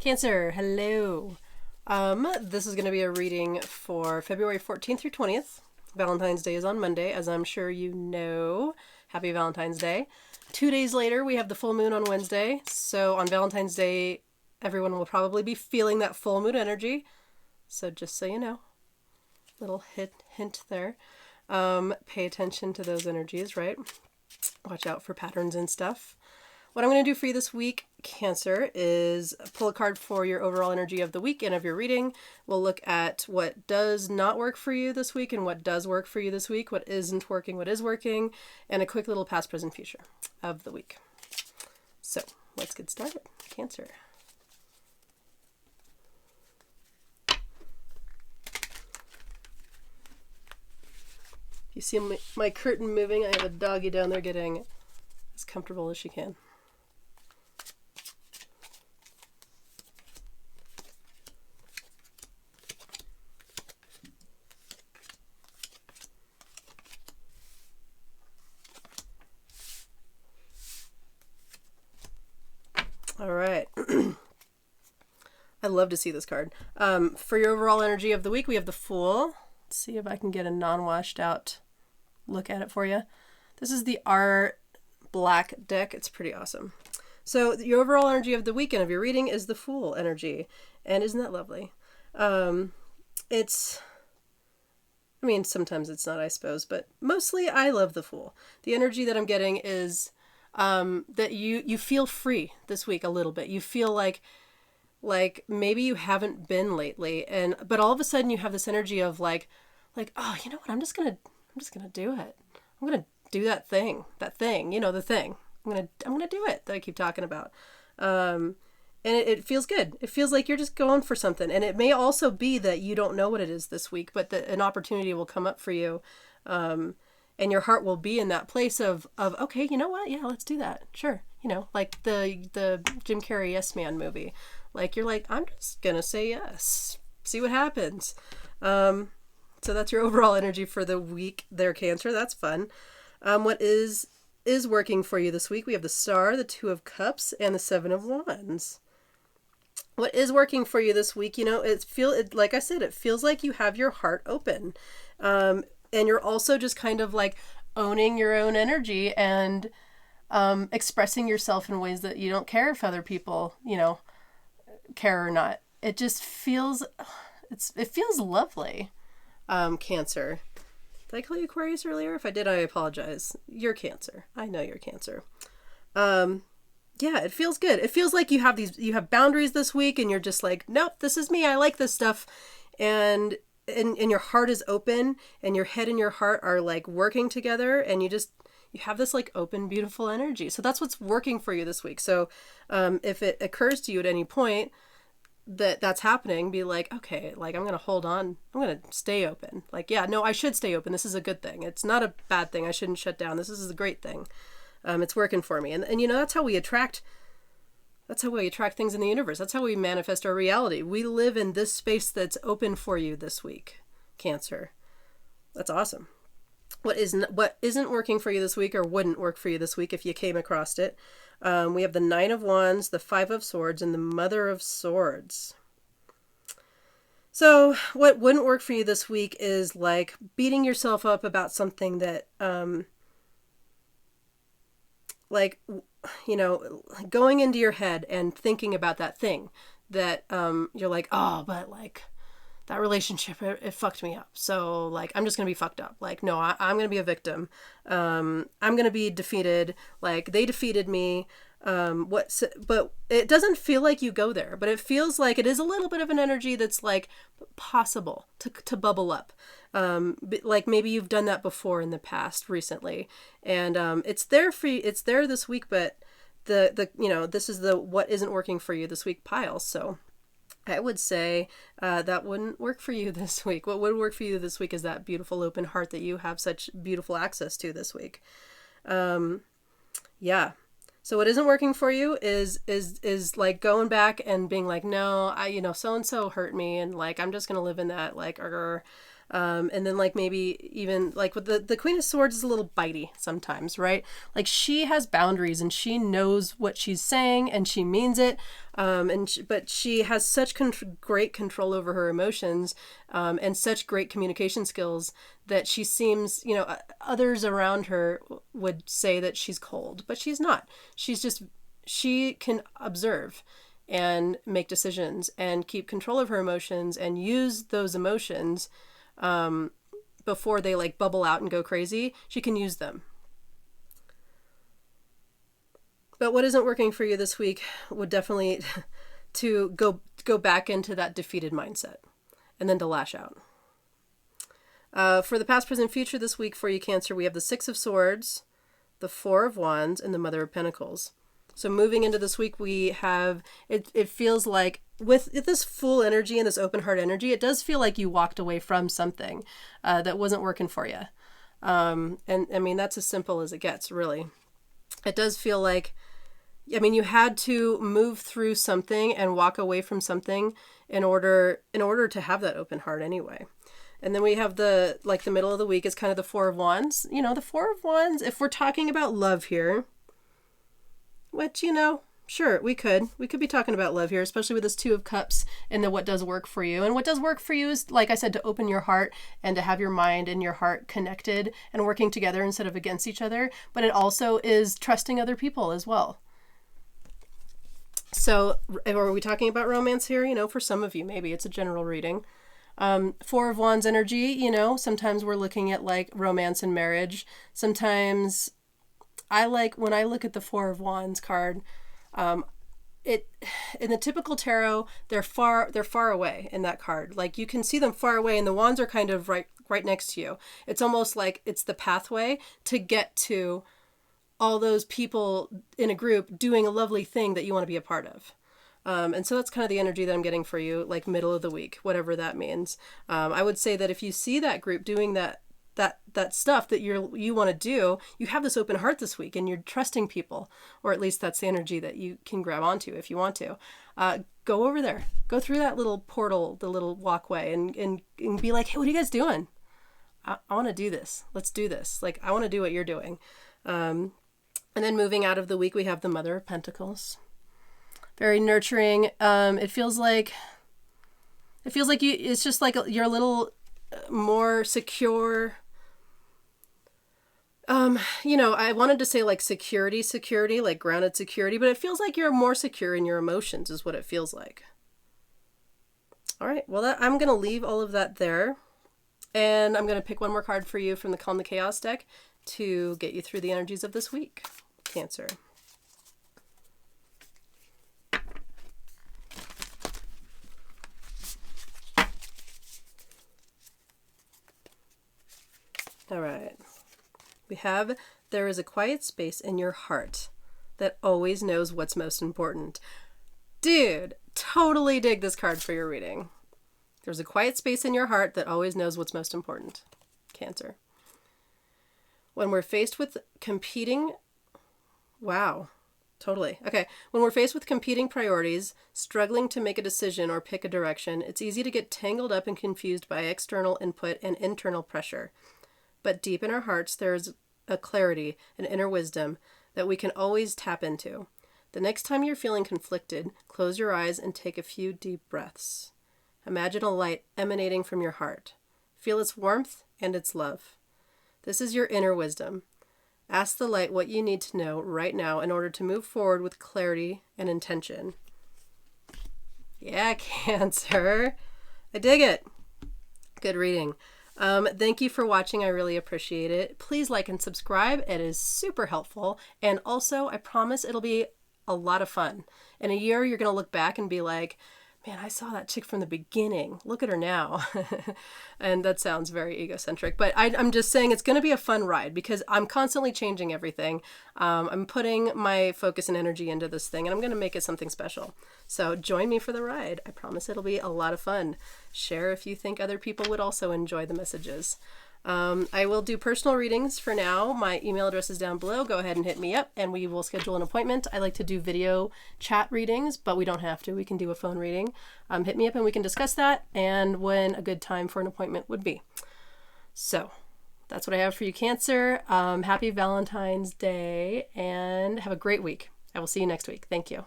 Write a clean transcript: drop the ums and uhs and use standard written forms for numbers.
Cancer, hello. This is going to be a reading for February 14th through 20th. Valentine's Day is on Monday, as I'm sure you know. Happy Valentine's Day. 2 days later, we have the full moon on Wednesday. So on Valentine's Day, everyone will probably be feeling that full moon energy. So just so you know, little hint there. Pay attention to those energies, right? Watch out for patterns and stuff. What I'm going to do for you this week, Cancer, is pull a card for your overall energy of the week and of your reading. We'll look at what does not work for you this week and what does work for you this week, what isn't working, what is working, and a quick little past, present, future of the week. So let's get started. Cancer. You see my curtain moving? I have a doggy down there getting as comfortable as she can. All right. I love to see this card. For your overall energy of the week, we have the Fool. Let's see if I can get a non-washed out look at it for you. This is the R Black deck. It's pretty awesome. So your overall energy of the week and of your reading is the Fool energy. And isn't that lovely? Sometimes it's not, I suppose, but mostly I love the Fool. The energy that I'm getting is that you feel free this week a little bit. You feel like maybe you haven't been lately, but all of a sudden you have this energy of like, oh, you know what? I'm just gonna do it. I'm gonna do that thing, the thing. I'm gonna do it that I keep talking about. And it feels good. It feels like you're just going for something. And it may also be that you don't know what it is this week, but an opportunity will come up for you. And your heart will be in that place of okay, you know what? Yeah, let's do that. Sure. Like the Jim Carrey Yes Man movie. Like you're like, I'm just gonna say yes. See what happens. So that's your overall energy for the week there, Cancer. That's fun. What is working for you this week? We have the Star, the Two of Cups, and the Seven of Wands. What is working for you this week? Like I said, it feels like you have your heart open. And you're also just kind of like owning your own energy and expressing yourself in ways that you don't care if other people, care or not. It just feels, it feels lovely. Cancer. Did I call you Aquarius earlier? If I did, I apologize. You're Cancer. I know you're Cancer. Yeah, it feels good. It feels like you have boundaries this week and you're just like, nope, this is me. I like this stuff. And your heart is open and your head and your heart are like working together and you have this like open, beautiful energy. So that's what's working for you this week. So if it occurs to you at any point that's happening, be like, okay, like I'm going to hold on. I'm going to stay open. Like, yeah, no, I should stay open. This is a good thing. It's not a bad thing. I shouldn't shut down. This is a great thing. It's working for me. And that's how we attract things in the universe. That's how we manifest our reality. We live in this space that's open for you this week, Cancer. That's awesome. What isn't working for you this week or wouldn't work for you this week if you came across it? We have the Nine of Wands, the Five of Swords, and the Mother of Swords. So what wouldn't work for you this week is like beating yourself up about something that, going into your head and thinking about that thing that you're like, oh, but like that relationship, it fucked me up. So like, I'm just going to be fucked up. Like, no, I'm going to be a victim. I'm going to be defeated. Like they defeated me. But it doesn't feel like you go there, but it feels like it is a little bit of an energy that's like possible to bubble up. Like maybe you've done that before in the past recently and it's there for you. It's there this week, but this is the what isn't working for you this week pile. So I would say that wouldn't work for you this week. What would work for you this week is that beautiful open heart that you have such beautiful access to this week. Yeah. So what isn't working for you is like going back and being like, no, so-and-so hurt me. And like, I'm just going to live in that, like, And then like maybe even like with the Queen of Swords is a little bitey sometimes, right? Like she has boundaries and she knows what she's saying and she means it. But she has such great control over her emotions, and such great communication skills that she seems, you know, others around her would say that she's cold, but she's not. She can observe and make decisions and keep control of her emotions and use those emotions before they like bubble out and go crazy. She can use them. But what isn't working for you this week would definitely to go back into that defeated mindset and then to lash out. For the past, present, future this week for you, Cancer, we have the Six of Swords, the Four of Wands, and the Mother of Pentacles. So moving into this week, we have, it feels like with this full energy and this open heart energy, it does feel like you walked away from something that wasn't working for you. And I mean, that's as simple as it gets, really. It does feel like, I mean, you had to move through something and walk away from something in order to have that open heart anyway. And then we have the middle of the week is kind of the Four of Wands. You know, the Four of Wands, if we're talking about love here, which, you know, sure, we could be talking about love here, especially with this Two of Cups and the what does work for you. And what does work for you is, like I said, to open your heart and to have your mind and your heart connected and working together instead of against each other. But it also is trusting other people as well. So are we talking about romance here? You know, for some of you, maybe it's a general reading. Four of Wands energy, you know, sometimes we're looking at like romance and marriage. Sometimes when I look at the Four of Wands card, in the typical tarot, they're far away in that card. Like you can see them far away and the wands are kind of right next to you. It's almost like it's the pathway to get to all those people in a group doing a lovely thing that you want to be a part of. And so that's kind of the energy that I'm getting for you, like middle of the week, whatever that means. I would say that if you see that group doing that stuff that you want to do, you have this open heart this week and you're trusting people, or at least that's the energy that you can grab onto if you want to. Go over there, go through that little portal, the little walkway, and be like, hey, what are you guys doing? I want to do this. Let's do this. Like, I want to do what you're doing. And then moving out of the week, we have the Mother of Pentacles. Very nurturing. It feels like it's just like you're a little more secure. You know, I wanted to say like security, like grounded security, but it feels like you're more secure in your emotions is what it feels like. All right. Well, I'm going to leave all of that there. And I'm going to pick one more card for you from the Calm the Chaos deck to get you through the energies of this week, Cancer. All right. We have, there is a quiet space in your heart that always knows what's most important. Dude, totally dig this card for your reading. There's a quiet space in your heart that always knows what's most important, Cancer. When we're faced with competing, wow, totally. Okay. When we're faced with competing priorities, struggling to make a decision or pick a direction, it's easy to get tangled up and confused by external input and internal pressure. But deep in our hearts, there's a clarity, an inner wisdom that we can always tap into. The next time you're feeling conflicted, close your eyes and take a few deep breaths. Imagine a light emanating from your heart. Feel its warmth and its love. This is your inner wisdom. Ask the light what you need to know right now in order to move forward with clarity and intention. Yeah, Cancer. I dig it. Good reading. Thank you for watching. I really appreciate it. Please like and subscribe. It is super helpful. And also, I promise it'll be a lot of fun. In a year, you're going to look back and be like, man, I saw that chick from the beginning. Look at her now. And that sounds very egocentric, but I'm just saying it's going to be a fun ride because I'm constantly changing everything. I'm putting my focus and energy into this thing and I'm going to make it something special. So join me for the ride. I promise it'll be a lot of fun. Share if you think other people would also enjoy the messages. I will do personal readings for now. My email address is down below. Go ahead and hit me up and we will schedule an appointment. I like to do video chat readings, but we don't have to. We can do a phone reading. Hit me up and we can discuss that and when a good time for an appointment would be. So that's what I have for you, Cancer. Happy Valentine's Day and have a great week. I will see you next week. Thank you.